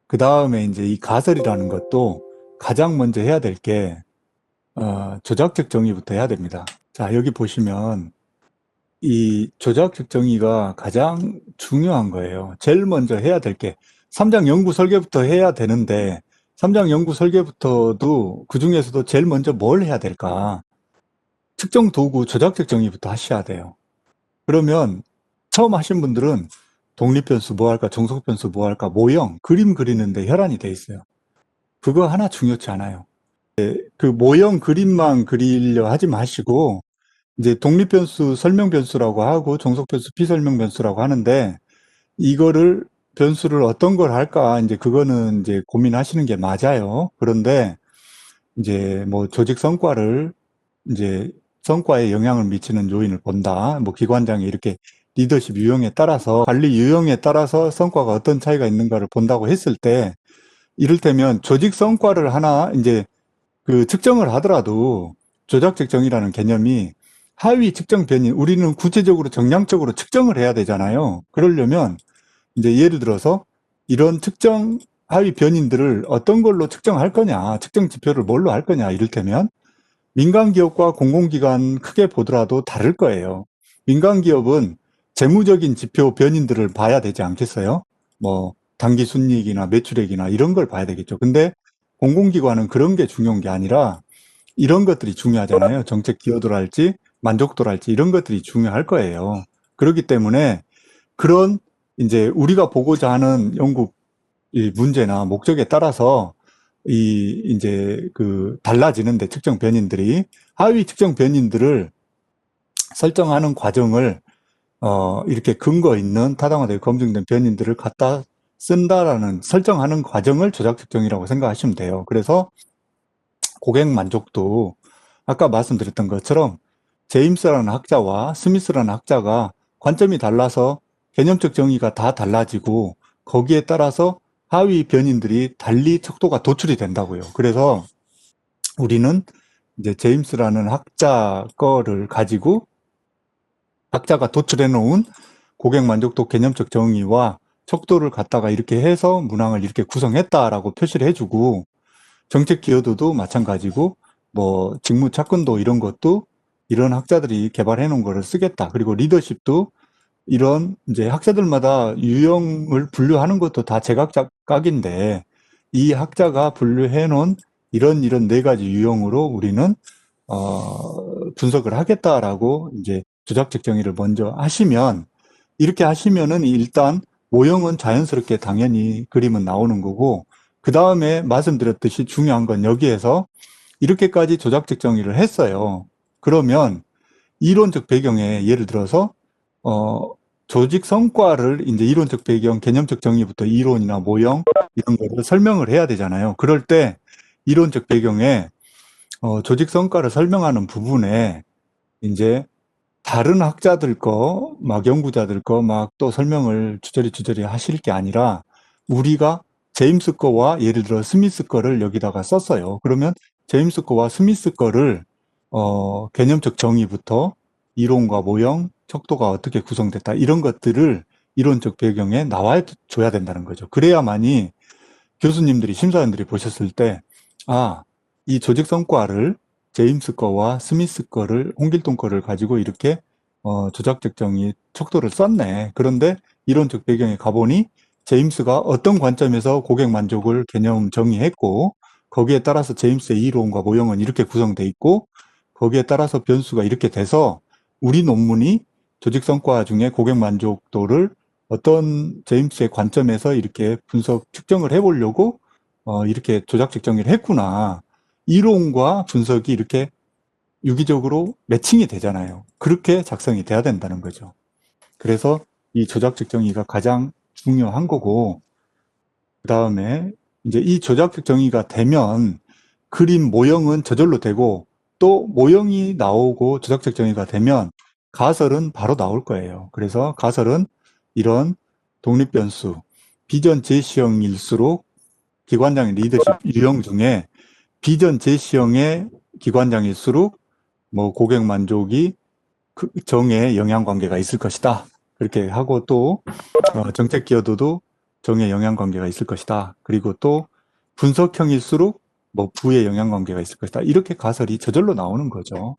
그 다음에 이제 이 가설이라는 것도 가장 먼저 해야 될 게, 조작적 정의부터 해야 됩니다. 자, 여기 보시면 이 조작적 정의가 가장 중요한 거예요. 제일 먼저 해야 될 게, 3장 연구 설계부터 해야 되는데, 3장 연구 설계부터도 그 중에서도 제일 먼저 뭘 해야 될까? 특정 도구 조작적 정의부터 하셔야 돼요. 그러면 처음 하신 분들은 독립변수 뭐 할까, 종속변수 뭐 할까, 모형, 그림 그리는데 혈안이 돼 있어요. 그거 하나 중요치 않아요. 그 모형 그림만 그리려 하지 마시고, 이제 독립변수 설명변수라고 하고 종속변수 비설명변수라고 하는데, 이거를 변수를 어떤 걸 할까, 이제 그거는 이제 고민하시는 게 맞아요. 그런데 이제 뭐 조직 성과를 이제 성과에 영향을 미치는 요인을 본다. 뭐 기관장의 이렇게 리더십 유형에 따라서, 관리 유형에 따라서 성과가 어떤 차이가 있는가를 본다고 했을 때, 이를테면 조직 성과를 하나 이제 그 측정을 하더라도 조작적 정의라는 개념이 하위 측정 변이, 우리는 구체적으로 정량적으로 측정을 해야 되잖아요. 그러려면 이제 예를 들어서 이런 특정 하위 변인들을 어떤 걸로 측정할 거냐, 측정 지표를 뭘로 할 거냐, 이를테면 민간 기업과 공공기관 크게 보더라도 다를 거예요. 민간 기업은 재무적인 지표 변인들을 봐야 되지 않겠어요? 뭐 당기 순이익이나 매출액이나 이런 걸 봐야 되겠죠. 근데 공공기관은 그런 게 중요한 게 아니라 이런 것들이 중요하잖아요. 정책 기여도랄지 만족도랄지 이런 것들이 중요할 거예요. 그렇기 때문에 그런 이제 우리가 보고자 하는 연구 이 문제나 목적에 따라서 이 이제 그 달라지는데, 특정 변인들이 하위 특정 변인들을 설정하는 과정을 이렇게 근거 있는 타당화되고 검증된 변인들을 갖다 쓴다라는, 설정하는 과정을 조작 특정이라고 생각하시면 돼요. 그래서 고객 만족도 아까 말씀드렸던 것처럼 제임스라는 학자와 스미스라는 학자가 관점이 달라서 개념적 정의가 다 달라지고 거기에 따라서 하위 변인들이 달리 척도가 도출이 된다고요. 그래서 우리는 이제 제임스라는 학자 거를 가지고 학자가 도출해 놓은 고객 만족도 개념적 정의와 척도를 갖다가 이렇게 해서 문항을 이렇게 구성했다라고 표시를 해주고, 정책 기여도도 마찬가지고, 뭐 직무 접근도 이런 것도 이런 학자들이 개발해 놓은 거를 쓰겠다. 그리고 리더십도 이런 이제 학자들마다 유형을 분류하는 것도 다 제각각인데, 이 학자가 분류해 놓은 이런 네 가지 유형으로 우리는 분석을 하겠다라고 이제 주작적 정의를 먼저 하시면, 이렇게 하시면은 일단 모형은 자연스럽게 당연히 그림은 나오는 거고, 그 다음에 말씀드렸듯이 중요한 건 여기에서 이렇게까지 조작적 정의를 했어요. 그러면 이론적 배경에 예를 들어서 어 조직 성과를 이제 이론적 배경, 개념적 정의부터 이론이나 모형 이런 거를 설명을 해야 되잖아요. 그럴 때 이론적 배경에 조직 성과를 설명하는 부분에 이제 다른 학자들 거, 막 연구자들 거 막 또 설명을 주저리 하실 게 아니라 우리가 제임스 거와 예를 들어 스미스 거를 여기다가 썼어요. 그러면 제임스 거와 스미스 거를 개념적 정의부터 이론과 모형, 척도가 어떻게 구성됐다 이런 것들을 이론적 배경에 나와줘야 된다는 거죠. 그래야만이 교수님들이, 심사위원들이 보셨을 때, 아, 이 조직 성과를 제임스 거와 스미스 거를, 홍길동 거를 가지고 이렇게 조작적 정의 척도를 썼네. 그런데 이론적 배경에 가보니 제임스가 어떤 관점에서 고객 만족을 개념 정의했고, 거기에 따라서 제임스의 이론과 모형은 이렇게 구성돼 있고, 거기에 따라서 변수가 이렇게 돼서 우리 논문이 조직 성과 중에 고객 만족도를 어떤 제임스의 관점에서 이렇게 분석 측정을 해보려고 이렇게 조작적 정의를 했구나. 이론과 분석이 이렇게 유기적으로 매칭이 되잖아요. 그렇게 작성이 돼야 된다는 거죠. 그래서 이 조작적 정의가 가장 중요한 거고, 그 다음에 이제 이 조작적 정의가 되면 그림 모형은 저절로 되고, 또 모형이 나오고 조작적 정의가 되면 가설은 바로 나올 거예요. 그래서 가설은 이런 독립변수, 비전 제시형일수록 기관장의 리더십 유형 중에 비전 제시형의 기관장일수록 뭐 고객 만족이 그 정에 영향관계가 있을 것이다. 그렇게 하고 또 정책 기여도도 정의 영향관계가 있을 것이다. 그리고 또 분석형일수록 뭐 부의 영향관계가 있을 것이다. 이렇게 가설이 저절로 나오는 거죠.